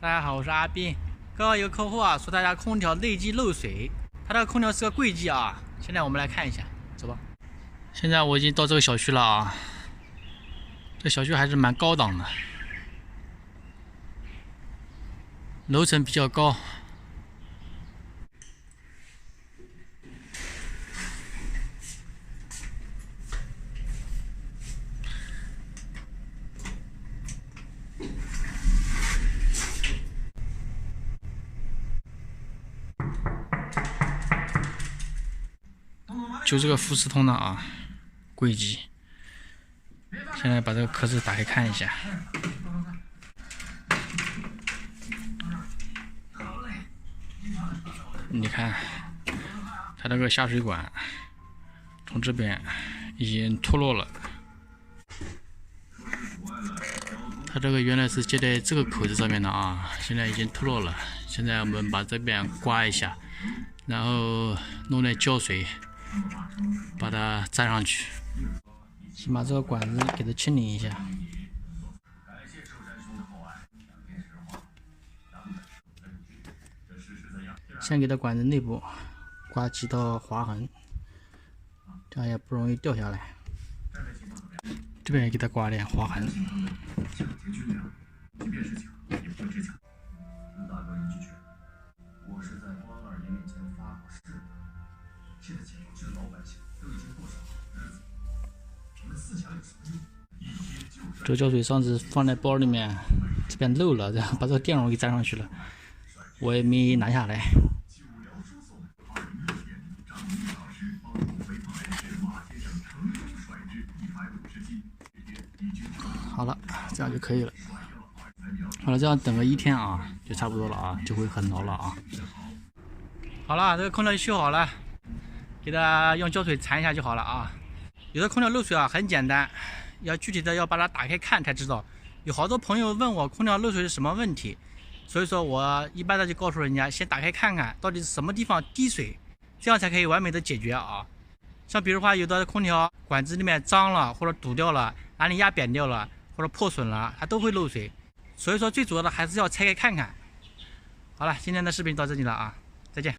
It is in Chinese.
大家好，我是阿斌。刚刚有个客户啊说他家空调内机漏水，他这个空调是个柜机啊。现在我们来看一下，走吧。现在我已经到这个小区了啊，这小区还是蛮高档的，楼层比较高。就这个富士通的啊，柜机。现在把这个壳子打开看一下。你看，它这个下水管从这边已经脱落了。它这个原来是接在这个口子上面的啊，现在已经脱落了。现在我们把这边刮一下，然后弄点胶水把它粘上去。先把这个管子给它清理一下。先给它管子内部刮几道划痕，这样也不容易掉下来。这边也给它刮点划痕。这胶水上次放在包里面，这边漏了，然后把这个电容给粘上去了，我也没拿下来。好了，这样就可以了。好了，这样等个1天啊，就差不多了啊，就会很牢了啊。好了，这个空调修好了，给它用胶水缠一下就好了啊。有的空调漏水啊，很简单，要具体的要把它打开看才知道。有好多朋友问我空调漏水是什么问题，所以说我一般的就告诉人家，先打开看看到底是什么地方滴水，这样才可以完美的解决啊。像比如话，有的空调管子里面脏了，或者堵掉了，哪里压扁掉了，或者破损了，它都会漏水。所以说最主要的还是要拆开看看。好了，今天的视频到这里了啊。